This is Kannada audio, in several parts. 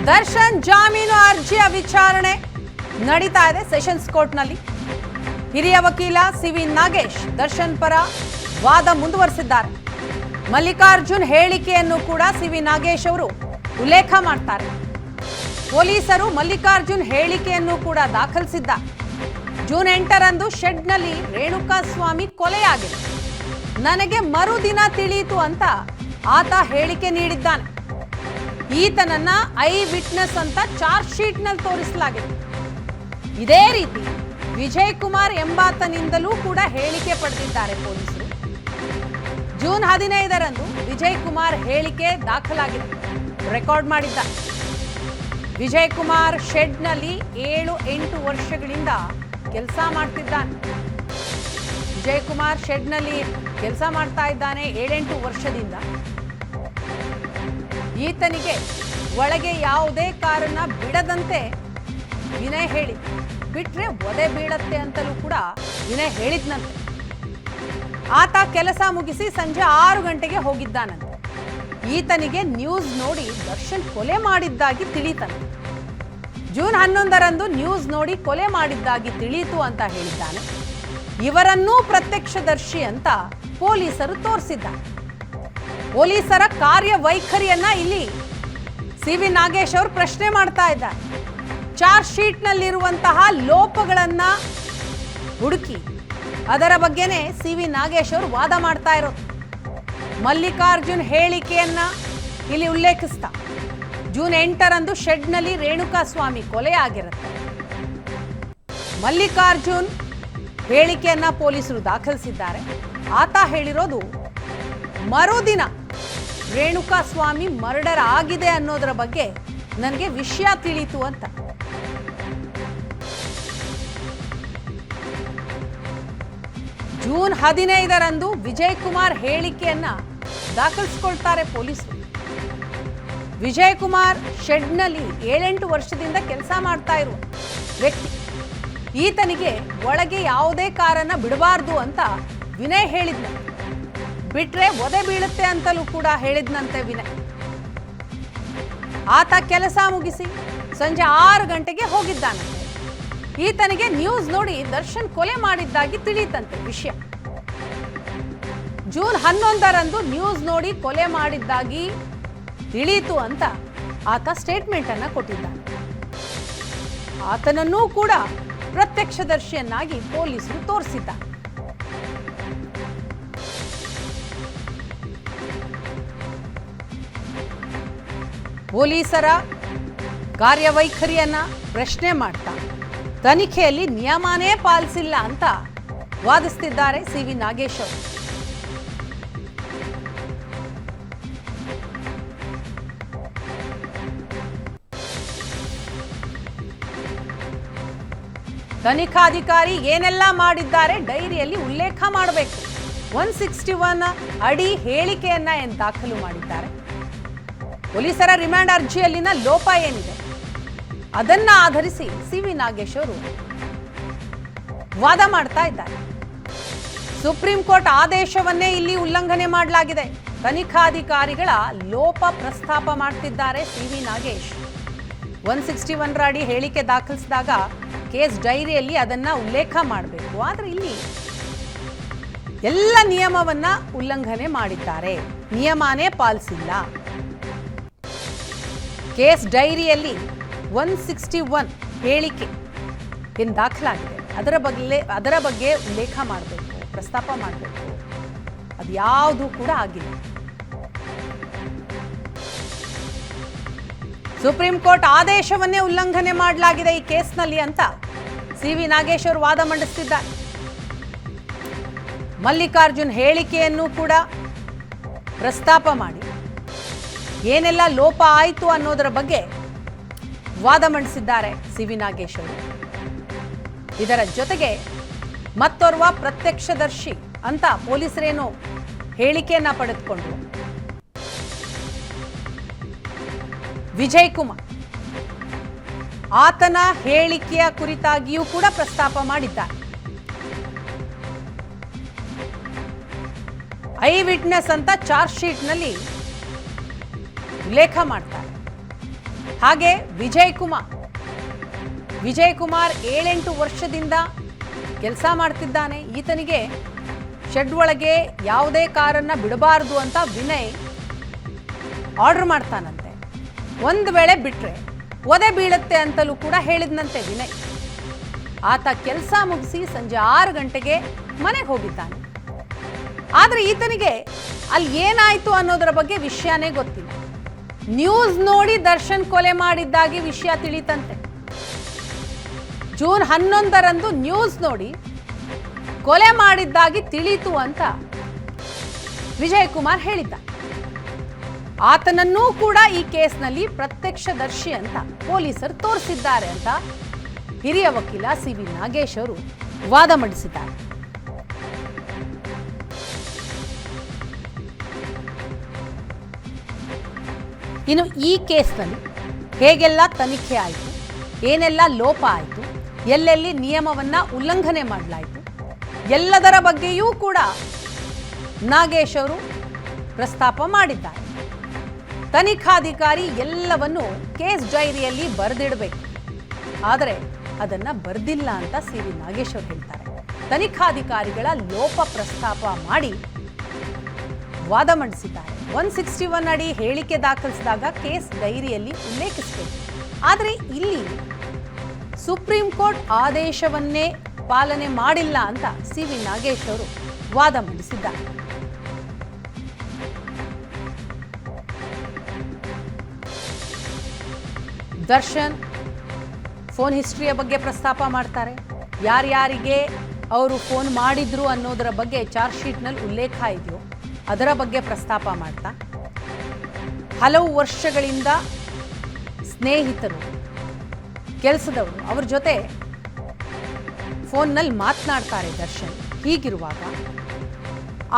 ದರ್ಶನ್ ಜಾಮೀನು ಅರ್ಜಿಯ ವಿಚಾರಣೆ ನಡೀತಾ ಇದೆ ಸೆಷನ್ಸ್ ಕೋರ್ಟ್ನಲ್ಲಿ. ಹಿರಿಯ ವಕೀಲ ಸಿವಿ ನಾಗೇಶ್ ದರ್ಶನ್ ಪರ ವಾದ ಮುಂದುವರಿಸಿದ್ದಾರೆ. ಮಲ್ಲಿಕಾರ್ಜುನ್ ಹೇಳಿಕೆಯನ್ನು ಕೂಡ ಸಿವಿ ನಾಗೇಶ್ ಅವರು ಉಲ್ಲೇಖ ಮಾಡ್ತಾರೆ. ಪೊಲೀಸರು ಮಲ್ಲಿಕಾರ್ಜುನ್ ಹೇಳಿಕೆಯನ್ನು ಕೂಡ ದಾಖಲಿಸಿದ್ದಾರೆ. ಜೂನ್ 8ರಂದು ಶೆಡ್ನಲ್ಲಿ ರೇಣುಕಾಸ್ವಾಮಿ ಕೊಲೆಯಾಗಿದೆ, ನನಗೆ ಮರುದಿನ ತಿಳಿಯಿತು ಅಂತ ಆತ ಹೇಳಿಕೆ ನೀಡಿದ್ದಾನೆ. ಈತನನ್ನ ಐ ವಿಟ್ನೆಸ್ ಅಂತ ಚಾರ್ಜ್ ಶೀಟ್ ನಲ್ಲಿ ತೋರಿಸಲಾಗಿದೆ. ಇದೇ ರೀತಿ ವಿಜಯ್ ಕುಮಾರ್ ಎಂಬಾತನಿಂದಲೂ ಕೂಡ ಹೇಳಿಕೆ ಪಡೆದಿದ್ದಾರೆ ಪೊಲೀಸರು. ಜೂನ್ 15ರಂದು ವಿಜಯ್ ಕುಮಾರ್ ಹೇಳಿಕೆ ದಾಖಲಾಗಿದೆ, ರೆಕಾರ್ಡ್ ಮಾಡಿದ್ದಾರೆ. ವಿಜಯ್ ಕುಮಾರ್ ಶೆಡ್ನಲ್ಲಿ 7-8 ವರ್ಷಗಳಿಂದ ಕೆಲಸ ಮಾಡ್ತಿದ್ದಾನೆ. ವಿಜಯ್ ಕುಮಾರ್ ಶೆಡ್ನಲ್ಲಿ ಕೆಲಸ ಮಾಡ್ತಾ ಇದ್ದಾನೆ 7-8 ವರ್ಷದಿಂದ. ಈತನಿಗೆ ಒಳಗೆ ಯಾವುದೇ ಕಾರನ್ನ ಬಿಡದಂತೆ ವಿನಯ್ ಹೇಳಿದ, ಬಿಟ್ರೆ ಒದೆ ಬೀಳತ್ತೆ ಅಂತಲೂ ಕೂಡ ವಿನಯ್ ಹೇಳಿದ್ನಂತೆ. ಆತ ಕೆಲಸ ಮುಗಿಸಿ ಸಂಜೆ 6 ಗಂಟೆಗೆ ಹೋಗಿದ್ದಾನಂತೆ. ಈತನಿಗೆ ನ್ಯೂಸ್ ನೋಡಿ ದರ್ಶನ್ ಕೊಲೆ ಮಾಡಿದ್ದಾಗಿ ತಿಳಿಯಿತಂತೆ. ಜೂನ್ 11ರಂದು ನ್ಯೂಸ್ ನೋಡಿ ಕೊಲೆ ಮಾಡಿದ್ದಾಗಿ ತಿಳಿಯಿತು ಅಂತ ಹೇಳಿದ್ದಾನೆ. ಇವರನ್ನೂ ಪ್ರತ್ಯಕ್ಷದರ್ಶಿ ಅಂತ ಪೊಲೀಸರು ತೋರಿಸಿದ್ದಾರೆ. ಪೊಲೀಸರ ಕಾರ್ಯವೈಖರಿಯನ್ನ ಇಲ್ಲಿ ಸಿವಿ ನಾಗೇಶ್ ಅವರು ಪ್ರಶ್ನೆ ಮಾಡ್ತಾ ಇದ್ದಾರೆ. ಚಾರ್ಜ್ ಶೀಟ್ ನಲ್ಲಿರುವಂತಹ ಲೋಪಗಳನ್ನ ಹುಡುಕಿ ಅದರ ಬಗ್ಗೆನೇ ಸಿವಿ ನಾಗೇಶ್ ಅವರು ವಾದ ಮಾಡ್ತಾ ಇರೋದು. ಮಲ್ಲಿಕಾರ್ಜುನ್ ಹೇಳಿಕೆಯನ್ನ ಇಲ್ಲಿ ಉಲ್ಲೇಖಿಸ್ತಾ, ಜೂನ್ 8ರಂದು ಶೆಡ್ನಲ್ಲಿ ರೇಣುಕಾಸ್ವಾಮಿ ಕೊಲೆಯಾಗಿರುತ್ತೆ. ಮಲ್ಲಿಕಾರ್ಜುನ್ ಹೇಳಿಕೆಯನ್ನ ಪೊಲೀಸರು ದಾಖಲಿಸಿದ್ದಾರೆ. ಆತ ಹೇಳಿರೋದು ಮರುದಿನ ರೇಣುಕಾಸ್ವಾಮಿ ಮರ್ಡರ್ ಆಗಿದೆ ಅನ್ನೋದರ ಬಗ್ಗೆ ನನಗೆ ವಿಷಯ ತಿಳಿಯಿತು ಅಂತ. ಜೂನ್ 15ರಂದು ವಿಜಯ್ ಕುಮಾರ್ ಹೇಳಿಕೆಯನ್ನ ದಾಖಲಿಸಿಕೊಳ್ತಾರೆ ಪೊಲೀಸರು. ವಿಜಯ್ ಕುಮಾರ್ ಶೆಡ್ನಲ್ಲಿ 7-8 ವರ್ಷದಿಂದ ಕೆಲಸ ಮಾಡ್ತಾ ಇರುವ ವ್ಯಕ್ತಿ. ಈತನಿಗೆ ಒಳಗೆ ಯಾವುದೇ ಕಾರನ್ನ ಬಿಡಬಾರ್ದು ಅಂತ ವಿನಯ್ ಹೇಳಿದ್ನ, ಬಿಟ್ರೆ ಒದೆ ಬೀಳುತ್ತೆ ಅಂತಲೂ ಕೂಡ ಹೇಳಿದ್ನಂತೆ ವಿನಯ್. ಆತ ಕೆಲಸ ಮುಗಿಸಿ ಸಂಜೆ 6 ಗಂಟೆಗೆ ಹೋಗಿದ್ದಾನಂತೆ. ಈತನಿಗೆ ನ್ಯೂಸ್ ನೋಡಿ ದರ್ಶನ್ ಕೊಲೆ ಮಾಡಿದ್ದಾಗಿ ತಿಳಿಯಿತಂತೆ ವಿಷಯ. ಜೂನ್ 11ರಂದು ನ್ಯೂಸ್ ನೋಡಿ ಕೊಲೆ ಮಾಡಿದ್ದಾಗಿ ತಿಳಿಯಿತು ಅಂತ ಆತ ಸ್ಟೇಟ್ಮೆಂಟ್ ಅನ್ನ ಕೊಟ್ಟಿದ್ದಾನೆ. ಆತನನ್ನೂ ಕೂಡ ಪ್ರತ್ಯಕ್ಷದರ್ಶಿಯನ್ನಾಗಿ ಪೊಲೀಸರು ತೋರಿಸಿದ್ದಾರೆ. ಪೊಲೀಸರ ಕಾರ್ಯವೈಖರಿಯನ್ನ ಪ್ರಶ್ನೆ ಮಾಡ್ತಾ ತನಿಖೆಯಲ್ಲಿ ನಿಯಮನೇ ಪಾಲಿಸಿಲ್ಲ ಅಂತ ವಾದಿಸುತ್ತಿದ್ದಾರೆ ಸಿವಿ ನಾಗೇಶ್ ಅವರು. ತನಿಖಾಧಿಕಾರಿ ಏನೆಲ್ಲ ಮಾಡಿದ್ದಾರೆ ಡೈರಿಯಲ್ಲಿ ಉಲ್ಲೇಖ ಮಾಡಬೇಕು. 161 ಅಡಿ ಹೇಳಿಕೆಯನ್ನ ದಾಖಲು ಮಾಡಿದ್ದಾರೆ. ಪೊಲೀಸರ ರಿಮಾಂಡ್ ಅರ್ಜಿಯಲ್ಲಿನ ಲೋಪ ಏನಿದೆ ಅದನ್ನ ಆಧರಿಸಿ ಸಿವಿ ನಾಗೇಶ್ ಅವರು ವಾದ ಮಾಡ್ತಾ ಇದ್ದಾರೆ. ಸುಪ್ರೀಂ ಕೋರ್ಟ್ ಆದೇಶವನ್ನೇ ಇಲ್ಲಿ ಉಲ್ಲಂಘನೆ ಮಾಡಲಾಗಿದೆ. ತನಿಖಾಧಿಕಾರಿಗಳ ಲೋಪ ಪ್ರಸ್ತಾಪ ಮಾಡ್ತಿದ್ದಾರೆ ಸಿವಿ ನಾಗೇಶ್. 161 ಅಡಿ ಹೇಳಿಕೆ ದಾಖಲಿಸಿದಾಗ ಕೇಸ್ ಡೈರಿಯಲ್ಲಿ ಅದನ್ನ ಉಲ್ಲೇಖ ಮಾಡಬೇಕು. ಆದ್ರೆ ಇಲ್ಲಿ ಎಲ್ಲ ನಿಯಮವನ್ನ ಉಲ್ಲಂಘನೆ ಮಾಡಿದ್ದಾರೆ, ನಿಯಮನೇ ಪಾಲಿಸಿಲ್ಲ. ಕೇಸ್ ಡೈರಿಯಲ್ಲಿ 161 ಹೇಳಿಕೆ ಏನು ದಾಖಲಾಗಿದೆ ಅದರ ಬಗ್ಗೆ ಉಲ್ಲೇಖ ಮಾಡಬೇಕು, ಪ್ರಸ್ತಾಪ ಮಾಡಬೇಕು. ಅದು ಯಾವುದು ಕೂಡ ಆಗಿಲ್ಲ. ಸುಪ್ರೀಂ ಕೋರ್ಟ್ ಆದೇಶವನ್ನೇ ಉಲ್ಲಂಘನೆ ಮಾಡಲಾಗಿದೆ ಈ ಕೇಸ್ನಲ್ಲಿ ಅಂತ ಸಿವಿ ನಾಗೇಶ್ ಅವರು ವಾದ ಮಂಡಿಸುತ್ತಿದ್ದಾರೆ. ಮಲ್ಲಿಕಾರ್ಜುನ್ ಹೇಳಿಕೆಯನ್ನು ಕೂಡ ಪ್ರಸ್ತಾಪ ಮಾಡಿ ಏನೆಲ್ಲ ಲೋಪ ಆಯಿತು ಅನ್ನೋದರ ಬಗ್ಗೆ ವಾದ ಮಂಡಿಸಿದ್ದಾರೆ ಸಿವಿ ನಾಗೇಶ್ ಅವರು. ಇದರ ಜೊತೆಗೆ ಮತ್ತೋರ್ವ ಪ್ರತ್ಯಕ್ಷದರ್ಶಿ ಅಂತ ಪೊಲೀಸರೇನು ಹೇಳಿಕೆಯನ್ನ ಪಡೆದುಕೊಂಡು ವಿಜಯ್ ಕುಮಾರ್ ಆತನ ಹೇಳಿಕೆಯ ಕುರಿತಾಗಿಯೂ ಕೂಡ ಪ್ರಸ್ತಾಪ ಮಾಡಿದ್ದಾರೆ. ಐ ವಿಟ್ನೆಸ್ ಅಂತ ಚಾರ್ಜ್ ಶೀಟ್ ನಲ್ಲಿ ಉಲ್ಲೇಖ ಮಾಡ್ತಾರೆ. ಹಾಗೆ ವಿಜಯ್ ಕುಮಾರ್ 7-8 ವರ್ಷದಿಂದ ಕೆಲಸ ಮಾಡ್ತಿದ್ದಾನೆ. ಈತನಿಗೆ ಶೆಡ್ ಒಳಗೆ ಯಾವುದೇ ಕಾರನ್ನ ಬಿಡಬಾರದು ಅಂತ ವಿನಯ್ ಆರ್ಡರ್ ಮಾಡ್ತಾನಂತೆ. ಒಂದು ವೇಳೆ ಬಿಟ್ರೆ ಒದೆ ಬೀಳುತ್ತೆ ಅಂತಲೂ ಕೂಡ ಹೇಳಿದ್ನಂತೆ ವಿನಯ್. ಆತ ಕೆಲಸ ಮುಗಿಸಿ ಸಂಜೆ 6 ಗಂಟೆಗೆ ಮನೆಗೆ ಹೋಗಿದ್ದಾನೆ. ಆದರೆ ಈತನಿಗೆ ಅಲ್ಲಿ ಏನಾಯ್ತು ಅನ್ನೋದರ ಬಗ್ಗೆ ವಿಷಯನೇ ಗೊತ್ತಿಲ್ಲ. ನ್ಯೂಸ್ ನೋಡಿ ದರ್ಶನ್ ಕೊಲೆ ಮಾಡಿದ್ದಾಗಿ ವಿಷಯ ತಿಳಿತಂತೆ. ಜೂನ್ 11ರಂದು ನ್ಯೂಸ್ ನೋಡಿ ಕೊಲೆ ಮಾಡಿದ್ದಾಗಿ ತಿಳಿಯಿತು ಅಂತ ವಿಜಯ್ ಕುಮಾರ್ ಹೇಳಿದ್ದ. ಆತನನ್ನೂ ಕೂಡ ಈ ಕೇಸ್ನಲ್ಲಿ ಪ್ರತ್ಯಕ್ಷದರ್ಶಿ ಅಂತ ಪೊಲೀಸರು ತೋರಿಸಿದ್ದಾರೆ ಅಂತ ಹಿರಿಯ ವಕೀಲ ಸಿ.ವಿ. ನಾಗೇಶ್ ಅವರು ವಾದ ಮಂಡಿಸಿದ್ದಾರೆ. ಇನ್ನು ಈ ಕೇಸ್ನಲ್ಲಿ ಹೇಗೆಲ್ಲ ತನಿಖೆ ಆಯಿತು, ಏನೆಲ್ಲ ಲೋಪ ಆಯಿತು, ಎಲ್ಲೆಲ್ಲಿ ನಿಯಮವನ್ನ ಉಲ್ಲಂಘನೆ ಮಾಡಲಾಯಿತು, ಎಲ್ಲದರ ಬಗ್ಗೆಯೂ ಕೂಡ ನಾಗೇಶ್ ಅವರು ಪ್ರಸ್ತಾಪ ಮಾಡಿದ್ದಾರೆ. ತನಿಖಾಧಿಕಾರಿ ಎಲ್ಲವನ್ನು ಕೇಸ್ ಡೈರಿಯಲ್ಲಿ ಬರೆದಿಡಬೇಕು, ಆದರೆ ಅದನ್ನ ಬರೆದಿಲ್ಲ ಅಂತ ಸಿ.ವಿ. ನಾಗೇಶ್ ಅವರು ಹೇಳ್ತಾರೆ. ತನಿಖಾಧಿಕಾರಿಗಳ ಲೋಪ ಪ್ರಸ್ತಾಪ ಮಾಡಿ ವಾದ ಮಂಡಿಸಿದ್ದಾರೆ. 161 ಅಡಿ ಹೇಳಿಕೆ ದಾಖಲಿಸಿದಾಗ ಕೇಸ್ ಡೈರಿಯಲ್ಲಿ ಉಲ್ಲೇಖಿಸಬೇಕು. ಆದರೆ ಇಲ್ಲಿ ಸುಪ್ರೀಂ ಕೋರ್ಟ್ ಆದೇಶವನ್ನೇ ಪಾಲನೆ ಮಾಡಿಲ್ಲ ಅಂತ ಸಿ.ವಿ. ನಾಗೇಶ್ ಅವರು ವಾದ ಮಂಡಿಸಿದ್ದಾರೆ. ದರ್ಶನ್ ಫೋನ್ ಹಿಸ್ಟ್ರಿಯ ಬಗ್ಗೆ ಪ್ರಸ್ತಾಪ ಮಾಡ್ತಾರೆ. ಯಾರ್ಯಾರಿಗೆ ಅವರು ಫೋನ್ ಮಾಡಿದ್ರು ಅನ್ನೋದರ ಬಗ್ಗೆ ಚಾರ್ಜ್ ಶೀಟ್ನಲ್ಲಿ ಉಲ್ಲೇಖ ಇದೆಯೋ ಅದರ ಬಗ್ಗೆ ಪ್ರಸ್ತಾಪ ಮಾಡ್ತಾ, ಹಲವು ವರ್ಷಗಳಿಂದ ಸ್ನೇಹಿತರು, ಕೆಲಸದವರು ಅವ್ರ ಜೊತೆ ಫೋನ್ನಲ್ಲಿ ಮಾತನಾಡ್ತಾರೆ ದರ್ಶನ್. ಹೀಗಿರುವಾಗ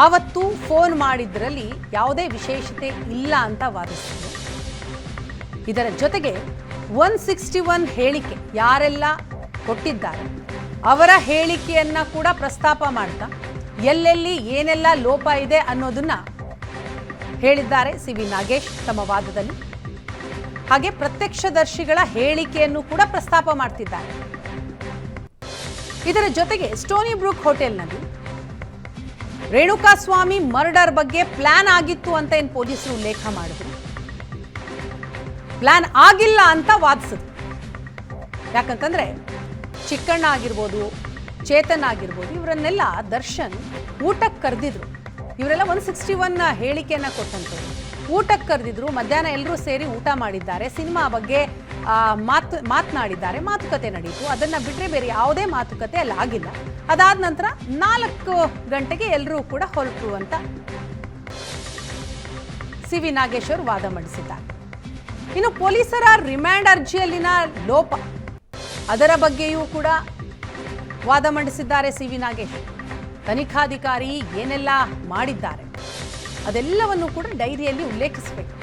ಆವತ್ತು ಫೋನ್ ಮಾಡಿದ್ರಲ್ಲಿ ಯಾವುದೇ ವಿಶೇಷತೆ ಇಲ್ಲ ಅಂತ ವಾದಿಸಿದ್ರು. ಇದರ ಜೊತೆಗೆ 161 ಹೇಳಿಕೆ ಯಾರೆಲ್ಲ ಕೊಟ್ಟಿದ್ದಾರೆ ಅವರ ಹೇಳಿಕೆಯನ್ನ ಕೂಡ ಪ್ರಸ್ತಾಪ ಮಾಡ್ತಾ ಎಲ್ಲೆಲ್ಲಿ ಏನೆಲ್ಲ ಲೋಪ ಇದೆ ಅನ್ನೋದನ್ನ ಹೇಳಿದ್ದಾರೆ ಸಿ.ವಿ. ನಾಗೇಶ್ ತಮ್ಮ ವಾದದಲ್ಲಿ. ಹಾಗೆ ಪ್ರತ್ಯಕ್ಷದರ್ಶಿಗಳ ಹೇಳಿಕೆಯನ್ನು ಕೂಡ ಪ್ರಸ್ತಾಪ ಮಾಡ್ತಿದ್ದಾರೆ. ಇದರ ಜೊತೆಗೆ ಸ್ಟೋನಿ ಬ್ರೂಕ್ ಹೋಟೆಲ್ನಲ್ಲಿ ರೇಣುಕಾಸ್ವಾಮಿ ಮರ್ಡರ್ ಬಗ್ಗೆ ಪ್ಲಾನ್ ಆಗಿತ್ತು ಅಂತ ಏನು ಪೊಲೀಸರು ಉಲ್ಲೇಖ ಮಾಡಿದ್ರು, ಪ್ಲಾನ್ ಆಗಿಲ್ಲ ಅಂತ ವಾದಿಸಿದ್ರು. ಯಾಕಂತಂದ್ರೆ ಚಿಕ್ಕಣ್ಣ ಆಗಿರ್ಬೋದು, ಚೇತನ್ ಆಗಿರ್ಬೋದು, ಇವರನ್ನೆಲ್ಲ ದರ್ಶನ್ ಊಟಕ್ಕೆ ಕರೆದಿದ್ರು. ಇವರೆಲ್ಲ 161 ಹೇಳಿಕೆಯನ್ನ ಕೊಟ್ಟಂತವ್ರು. ಊಟಕ್ಕೆ ಕರೆದಿದ್ರು, ಮಧ್ಯಾಹ್ನ ಎಲ್ಲರೂ ಸೇರಿ ಊಟ ಮಾಡಿದ್ದಾರೆ, ಸಿನಿಮಾ ಬಗ್ಗೆ ಮಾತನಾಡಿದ್ದಾರೆ, ಮಾತುಕತೆ ನಡೀತು. ಅದನ್ನ ಬಿಟ್ಟರೆ ಬೇರೆ ಯಾವುದೇ ಮಾತುಕತೆ ಅಲ್ಲಿ ಆಗಿಲ್ಲ. ಅದಾದ ನಂತರ 4 ಗಂಟೆಗೆ ಎಲ್ಲರೂ ಕೂಡ ಹೊರಟರು ಅಂತ ಸಿ.ವಿ. ನಾಗೇಶ್ ಅವರು ವಾದ ಮಂಡಿಸಿದ್ದಾರೆ. ಇನ್ನು ಪೊಲೀಸರ ರಿಮ್ಯಾಂಡ್ ಅರ್ಜಿಯಲ್ಲಿನ ಲೋಪ, ಅದರ ಬಗ್ಗೆಯೂ ಕೂಡ ವಾದ ಮಂಡಿಸಿದ್ದಾರೆ ಸಿ.ವಿ. ನಾಗೇಶ್. ತನಿಖಾಧಿಕಾರಿ ಏನೆಲ್ಲ ಮಾಡಿದ್ದಾರೆ ಅದೆಲ್ಲವನ್ನು ಕೂಡ ಡೈರಿಯಲ್ಲಿ ಉಲ್ಲೇಖಿಸಬೇಕು.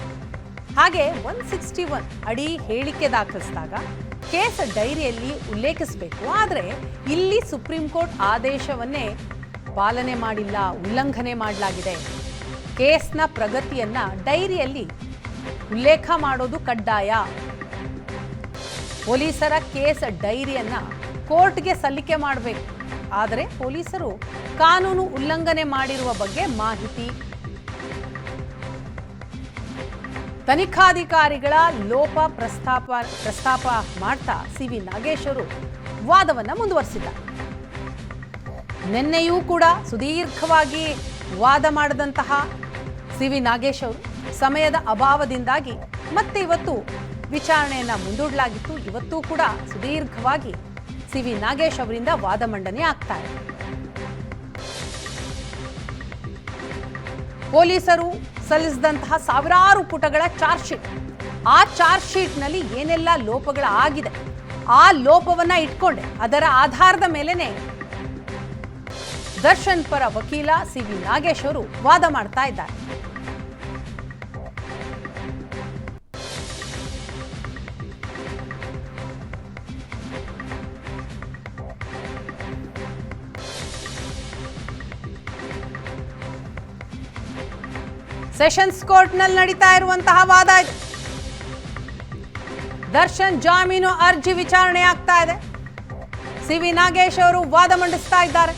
ಹಾಗೆ 161 ಅಡಿ ಹೇಳಿಕೆ ದಾಖಲಿಸಿದಾಗ ಕೇಸ್ ಡೈರಿಯಲ್ಲಿ ಉಲ್ಲೇಖಿಸಬೇಕು. ಆದರೆ ಇಲ್ಲಿ ಸುಪ್ರೀಂ ಕೋರ್ಟ್ ಆದೇಶವನ್ನೇ ಪಾಲನೆ ಮಾಡಿಲ್ಲ, ಉಲ್ಲಂಘನೆ ಮಾಡಲಾಗಿದೆ. ಕೇಸ್ನ ಪ್ರಗತಿಯನ್ನ ಡೈರಿಯಲ್ಲಿ ಉಲ್ಲೇಖ ಮಾಡೋದು ಕಡ್ಡಾಯ. ಪೊಲೀಸರ ಕೇಸ್ ಡೈರಿಯನ್ನ ಕೋರ್ಟ್ಗೆ ಸಲ್ಲಿಕೆ ಮಾಡಬೇಕು. ಆದರೆ ಪೊಲೀಸರು ಕಾನೂನು ಉಲ್ಲಂಘನೆ ಮಾಡಿರುವ ಬಗ್ಗೆ ಮಾಹಿತಿ, ತನಿಖಾಧಿಕಾರಿಗಳ ಲೋಪ ಪ್ರಸ್ತಾಪ ಮಾಡ್ತಾ ಸಿ.ವಿ. ನಾಗೇಶ್ ಅವರು ವಾದವನ್ನ ಮುಂದುವರಿಸಿದ್ದಾರೆ. ನಿನ್ನೆಯೂ ಕೂಡ ಸುದೀರ್ಘವಾಗಿ ವಾದ ಮಾಡಿದಂತಹ ಸಿ.ವಿ. ನಾಗೇಶ್ ಅವರು ಸಮಯದ ಅಭಾವದಿಂದಾಗಿ ಮತ್ತೆ ಇವತ್ತು ವಿಚಾರಣೆಯನ್ನ ಮುಂದೂಡಲಾಗಿತ್ತು. ಇವತ್ತೂ ಕೂಡ ಸುದೀರ್ಘವಾಗಿ ಸಿ.ವಿ. ನಾಗೇಶ್ ಅವರಿಂದ ವಾದ ಮಂಡನೆ ಆಗ್ತಾ ಇದೆ. ಪೊಲೀಸರು ಸಲ್ಲಿಸಿದಂತಹ ಸಾವಿರಾರು ಪುಟಗಳ ಚಾರ್ಜ್ ಶೀಟ್, ಆ ಚಾರ್ಜ್ ಶೀಟ್ನಲ್ಲಿ ಏನೆಲ್ಲ ಲೋಪಗಳಾಗಿದೆ ಆ ಲೋಪವನ್ನ ಇಟ್ಕೊಂಡೆ ಅದರ ಆಧಾರದ ಮೇಲೆನೆ ದರ್ಶನ್ ಪರ ವಕೀಲ ಸಿ.ವಿ. ನಾಗೇಶ್ ಅವರು ವಾದ ಮಾಡ್ತಾ ಇದ್ದಾರೆ. ಸೆಷನ್ಸ್ ಕೋರ್ಟ್ನಲ್ಲಿ ನಡೀತಾ ಇರುವಂತಹ ವಾದ ಇದು. ದರ್ಶನ್ ಜಾಮೀನು ಅರ್ಜಿ ವಿಚಾರಣೆ ಆಗ್ತಾ ಇದೆ. ಸಿವಿ ನಾಗೇಶ್ ಅವರು ವಾದ ಮಂಡಿಸ್ತಾ ಇದ್ದಾರೆ.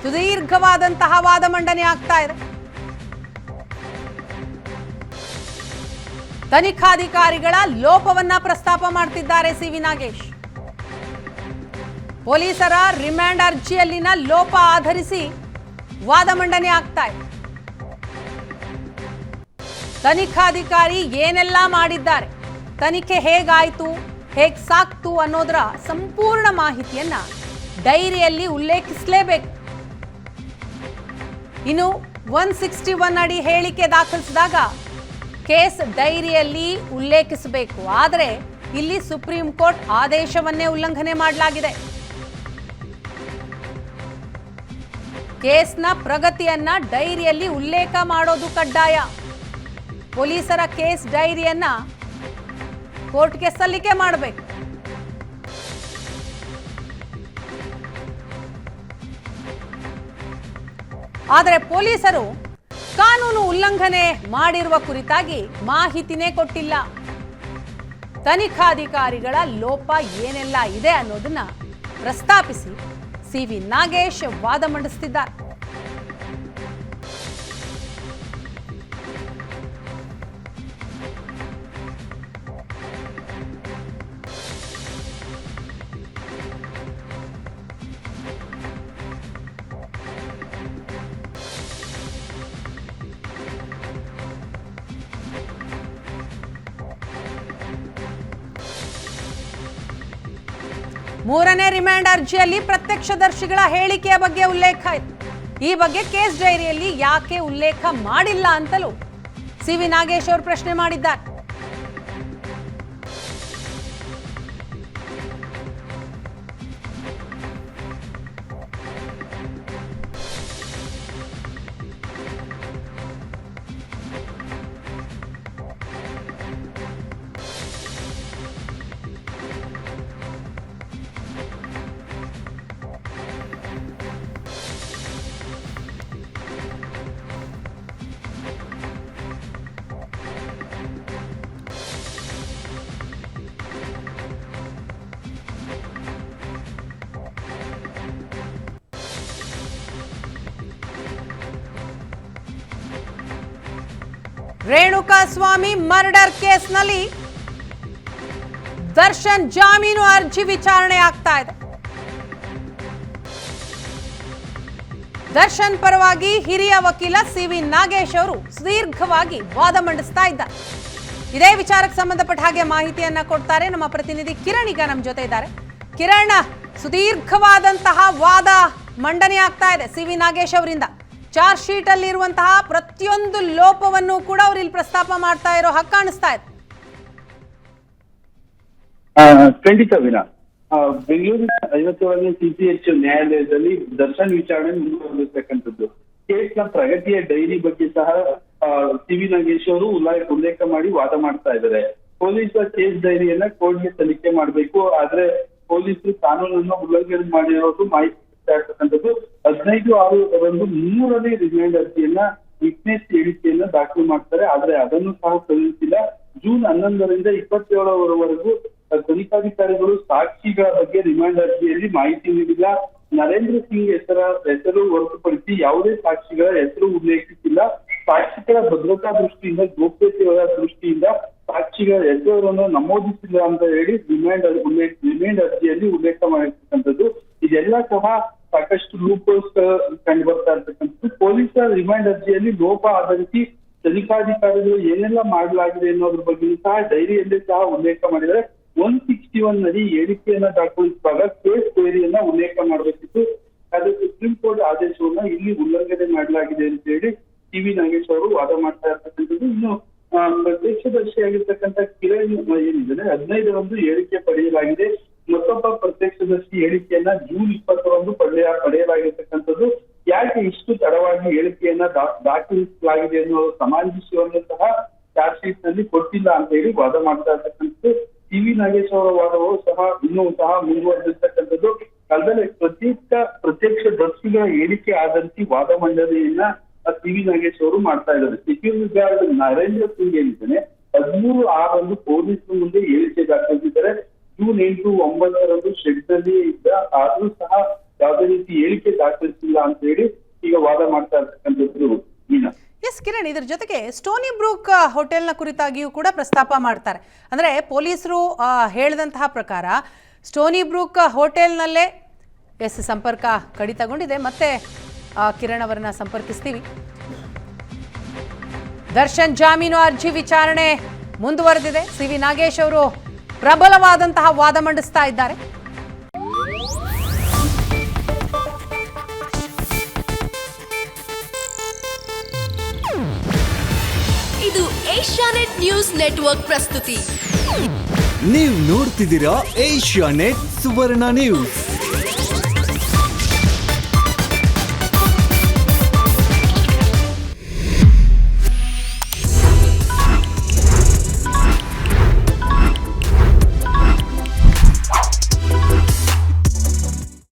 ಸುದೀರ್ಘವಾದಂತಹ ವಾದ ಮಂಡನೆ ಆಗ್ತಾ ಇದೆ. ತನಿಖಾಧಿಕಾರಿಗಳ ಲೋಪವನ್ನ ಪ್ರಸ್ತಾಪ ಮಾಡ್ತಿದ್ದಾರೆ ಸಿವಿ ನಾಗೇಶ್. ಪೊಲೀಸರ ರಿಮ್ಯಾಂಡ್ ಅರ್ಜಿಯಲ್ಲಿನ ಲೋಪ ಆಧರಿಸಿ ವಾದ ಮಂಡನೆ ಆಗ್ತಾ ಇದೆ. ತನಿಖಾಧಿಕಾರಿ ಏನೆಲ್ಲ ಮಾಡಿದ್ದಾರೆ, ತನಿಖೆ ಹೇಗಾಯ್ತು, ಹೇಗ್ ಸಾಕ್ತು ಅನ್ನೋದರ ಸಂಪೂರ್ಣ ಮಾಹಿತಿಯನ್ನ ಡೈರಿಯಲ್ಲಿ ಉಲ್ಲೇಖಿಸಲೇಬೇಕು. ಇನ್ನು 161 ಅಡಿ ಹೇಳಿಕೆ ದಾಖಲಿಸಿದಾಗ ಕೇಸ್ ಡೈರಿಯಲ್ಲಿ ಉಲ್ಲೇಖಿಸಬೇಕು. ಆದರೆ ಇಲ್ಲಿ ಸುಪ್ರೀಂ ಕೋರ್ಟ್ ಆದೇಶವನ್ನೇ ಉಲ್ಲಂಘನೆ ಮಾಡಲಾಗಿದೆ. ಕೇಸ್ನ ಪ್ರಗತಿಯನ್ನ ಡೈರಿಯಲ್ಲಿ ಉಲ್ಲೇಖ ಮಾಡೋದು ಕಡ್ಡಾಯ. ಪೊಲೀಸರ ಕೇಸ್ ಡೈರಿಯನ್ನ ಕೋರ್ಟ್ಗೆ ಸಲ್ಲಿಕೆ ಮಾಡಬೇಕು. ಆದರೆ ಪೊಲೀಸರು ಕಾನೂನು ಉಲ್ಲಂಘನೆ ಮಾಡಿರುವ ಕುರಿತಾಗಿ ಮಾಹಿತಿನೇ ಕೊಟ್ಟಿಲ್ಲ. ತನಿಖಾಧಿಕಾರಿಗಳ ಲೋಪ ಏನೆಲ್ಲ ಇದೆ ಅನ್ನೋದನ್ನ ಪ್ರಸ್ತಾಪಿಸಿ ಸಿವಿ ನಾಗೇಶ್ ವಾದ ಮಂಡಿಸುತ್ತಿದ್ದಾರೆ. ಮೂರನೇ ರಿಮ್ಯಾಂಡ್ ಅರ್ಜಿಯಲ್ಲಿ ಪ್ರತ್ಯಕ್ಷದರ್ಶಿಗಳ ಹೇಳಿಕೆಯ ಬಗ್ಗೆ ಉಲ್ಲೇಖ ಇದೆ. ಈ ಬಗ್ಗೆ ಕೇಸ್ ಡೈರಿಯಲ್ಲಿ ಯಾಕೆ ಉಲ್ಲೇಖ ಮಾಡಿಲ್ಲ ಅಂತಲೂ ಸಿವಿ ನಾಗೇಶ್ ಅವರು ಪ್ರಶ್ನೆ ಮಾಡಿದ್ದಾರೆ. ರೇಣುಕಾ ಸ್ವಾಮಿ ಮರ್ಡರ್ ಕೇಸ್ನಲ್ಲಿ ದರ್ಶನ್ ಜಾಮೀನು ಅರ್ಜಿ ವಿಚಾರಣೆ ಆಗ್ತಾ ಇದೆ. ದರ್ಶನ್ ಪರವಾಗಿ ಹಿರಿಯ ವಕೀಲ ಸಿವಿ ನಾಗೇಶ್ ಅವರು ಸುದೀರ್ಘವಾಗಿ ವಾದ ಮಂಡಿಸ್ತಾ ಇದ್ದಾರೆ. ಇದೇ ವಿಚಾರಕ್ಕೆ ಸಂಬಂಧಪಟ್ಟ ಹಾಗೆ ಮಾಹಿತಿಯನ್ನ ಕೊಡ್ತಾರೆ ನಮ್ಮ ಪ್ರತಿನಿಧಿ ಕಿರಣ್. ಈಗ ನಮ್ಮ ಜೊತೆ ಇದ್ದಾರೆ. ಕಿರಣ್, ಸುದೀರ್ಘವಾದಂತಹ ವಾದ ಮಂಡನೆ ಆಗ್ತಾ ಇದೆ ಸಿವಿ ನಾಗೇಶ್ ಅವರಿಂದ. ಚಾರ್ಜ್ ಶೀಟ್ ಅಲ್ಲಿ ಇರುವಂತಹ ಪ್ರತಿಯೊಂದು ಲೋಪವನ್ನು ಕೂಡ ಅವರು ಇಲ್ಲಿ ಪ್ರಸ್ತಾಪ ಮಾಡ್ತಾ ಇರೋ ಹಾಗೆ ಕಾಣಿಸ್ತಾ ಇದೆ. ಖಂಡಿತ ವಿನಾ, ಬೆಂಗಳೂರಿನ 57ನೇ CCH ನ್ಯಾಯಾಲಯದಲ್ಲಿ ದರ್ಶನ್ ವಿಚಾರಣೆ ಮುಂದುವರಿಸತಕ್ಕಂಥದ್ದು. ಕೇಸ್ನ ಪ್ರಗತಿಯ ಡೈರಿ ಬಗ್ಗೆ ಸಹ ಸಿವಿ ನಾಗೇಶ್ ಅವರು ಉಲ್ಲೇಖ ಮಾಡಿ ವಾದ ಮಾಡ್ತಾ ಇದ್ದಾರೆ. ಪೊಲೀಸರ ಕೇಸ್ ಡೈರಿಯನ್ನ ಕೋರ್ಟ್ಗೆ ಸಲ್ಲಿಕೆ ಮಾಡಬೇಕು, ಆದ್ರೆ ಪೊಲೀಸರು ಕಾನೂನನ್ನು ಉಲ್ಲಂಘನೆ ಮಾಡಿರೋದು ಮಾಹಿತಿ ಇರ್ತಕ್ಕಂಥದ್ದು. 15/6 ಮೂರನೇ ರಿಮೈಂಡ್ ಅರ್ಜಿಯನ್ನ ವಿಟ್ನೆಸ್ ಹೇಳಿಕೆಯನ್ನ ದಾಖಲು ಮಾಡ್ತಾರೆ. ಆದ್ರೆ ಅದನ್ನು ಸಹ ಸಲ್ಲಿಸಿಲ್ಲ. ಜೂನ್ 11ರಿಂದ 27ರವರೆಗೂ ತನಿಖಾಧಿಕಾರಿಗಳು ಸಾಕ್ಷಿಗಳ ಬಗ್ಗೆ ರಿಮೈಂಡ್ ಅರ್ಜಿಯಲ್ಲಿ ಮಾಹಿತಿ ನೀಡಿಲ್ಲ. ನರೇಂದ್ರ ಸಿಂಗ್ ಹೆಸರು ಹೊರತುಪಡಿಸಿ ಯಾವುದೇ ಸಾಕ್ಷಿಗಳ ಹೆಸರು ಉಲ್ಲೇಖಿಸಿಲ್ಲ. ಸಾಕ್ಷಿಗಳ ಭದ್ರತಾ ದೃಷ್ಟಿಯಿಂದ, ಗೌಪ್ಯತೆಯ ದೃಷ್ಟಿಯಿಂದ ಸಾಕ್ಷಿಗಳ ಹೆಸರನ್ನು ನಮೂದಿಸಿಲ್ಲ ಅಂತ ಹೇಳಿ ರಿಮೈಂಡ್ ಅರ್ಜಿಯಲ್ಲಿ ಉಲ್ಲೇಖ ಮಾಡಿರ್ತಕ್ಕಂಥದ್ದು. ಇದೆಲ್ಲ ಸಹ ಸಾಕಷ್ಟು ಲೂಪೋಲ್ಸ್ ಕಂಡು ಬರ್ತಾ ಇರ್ತಕ್ಕಂಥದ್ದು. ಪೊಲೀಸರ ರಿಮೈಂಡ್ ಅರ್ಜಿಯಲ್ಲಿ ಲೋಪ ಆಧರಿಸಿ ತನಿಖಾಧಿಕಾರಿಗಳು ಏನೆಲ್ಲ ಮಾಡಲಾಗಿದೆ ಅನ್ನೋದ್ರ ಬಗ್ಗೆ ಸಹ ಡೈರಿಯಲ್ಲಿ ಸಹ ಉಲ್ಲೇಖ ಮಾಡಿದರೆ 161 ಅಡಿ ಹೇಳಿಕೆಯನ್ನ ದಾಖಲಿಸುವಾಗ ಕೇಸ್ ಡೈರಿಯನ್ನ ಉಲ್ಲೇಖ ಮಾಡಬೇಕಿತ್ತು. ಆದ್ರೆ ಸುಪ್ರೀಂ ಕೋರ್ಟ್ ಆದೇಶವನ್ನ ಇಲ್ಲಿ ಉಲ್ಲಂಘನೆ ಮಾಡಲಾಗಿದೆ ಅಂತ ಹೇಳಿ ಸಿವಿ ನಾಗೇಶ್ ಅವರು ವಾದ ಮಾಡ್ತಾ ಇರ್ತಕ್ಕಂಥದ್ದು. ಇನ್ನು ಪ್ರತ್ಯಕ್ಷದರ್ಶಿಯಾಗಿರ್ತಕ್ಕಂಥ ಕಿರಣ್ ಏನಿದೆ 15ರಂದು ಹೇಳಿಕೆ ಪಡೆಯಲಾಗಿದೆ. ಮತ್ತೊಬ್ಬ ಪ್ರತ್ಯಕ್ಷದರ್ಶಿ ಹೇಳಿಕೆಯನ್ನ ಜೂನ್ 20ರಂದು ಪಡೆಯಲಾಗಿರ್ತಕ್ಕಂಥದ್ದು. ಯಾಕೆ ಇಷ್ಟು ತಡವಾಗಿ ಹೇಳಿಕೆಯನ್ನ ದಾಖಲಿಸಲಾಗಿದೆ ಅನ್ನೋ ಸಮಾವೇಶವನ್ನು ಸಹ ಚಾರ್ಜ್ ಶೀಟ್ ನಲ್ಲಿ ಕೊಟ್ಟಿಲ್ಲ ಅಂತ ಹೇಳಿ ವಾದ ಮಾಡ್ತಾ ಇರ್ತಕ್ಕಂಥದ್ದು. ಸಿವಿ ನಾಗೇಶ್ ಅವರ ವಾದವು ಸಹ ಇನ್ನೂ ಸಹ ಮುಂದುವರೆದಿರ್ತಕ್ಕಂಥದ್ದು. ಕಳೆದ ಪ್ರತ್ಯಕ್ಷದರ್ಶಿಗಳ ಹೇಳಿಕೆ ಆಧರಿಸಿ ವಾದ ಮಂಡನೆಯನ್ನ ಸಿವಿ ನಾಗೇಶ್ ಅವರು ಮಾಡ್ತಾ ಇದ್ದಾರೆ. ಸೆಕ್ಯೂರಿಟಿ ಗಾರ್ಡ್ ನರೇಂದ್ರ ಸಿಂಗ್ ಏನಿದ್ದಾನೆ 13/6 ಪೊಲೀಸರ ಮುಂದೆ ಹೇಳಿಕೆ ಜೂನ್ 8, 9 ಶೆಡ್ ನಲ್ಲಿ ಇದ್ದ, ಆದ್ರೂ ಸಹ ಯಾವುದೇ ರೀತಿ ಹೇಳಿಕೆ ದಾಖಲಿಸಿಲ್ಲ ಅಂತ ಹೇಳಿ ಈಗ ವಾದ ಮಾಡ್ತಾ ಇರ್ತಕ್ಕಂಥದ್ದು ಮೀನಾ. ಎಸ್ ಕಿರಣ್, ಇದ್ರ ಜೊತೆಗೆ ಸ್ಟೋನಿ ಬ್ರೂಕ್ ಹೋಟೆಲ್ನ ಕುರಿತಾಗಿಯೂ ಕೂಡ ಪ್ರಸ್ತಾಪ ಮಾಡ್ತಾರೆ. ಅಂದರೆ ಪೊಲೀಸರು ಹೇಳಿದಂತಹ ಪ್ರಕಾರ ಸ್ಟೋನಿ ಬ್ರೂಕ್ ಹೋಟೆಲ್ನಲ್ಲೇ ಸಂಪರ್ಕ ಕಡಿತಗೊಂಡಿದೆ. ಮತ್ತೆ ಕಿರಣ್ ಅವರನ್ನ ಸಂಪರ್ಕಿಸ್ತೀವಿ. ದರ್ಶನ್ ಜಾಮೀನು ಅರ್ಜಿ ವಿಚಾರಣೆ ಮುಂದುವರೆದಿದೆ. ಸಿ.ವಿ. ನಾಗೇಶ್ ಅವರು ಪ್ರಬಲವಾದಂತಹ ವಾದ ಮಂಡಿಸ್ತಾ ಇದ್ದಾರೆ. ಇದು ಏಷ್ಯಾನೆಟ್ ನ್ಯೂಸ್ ನೆಟ್ವರ್ಕ್ ಪ್ರಸ್ತುತಿ. ನೀವು ನೋಡ್ತಿದ್ದೀರಾ ಏಷ್ಯಾನೆಟ್ ಸುವರ್ಣ ನ್ಯೂಸ್.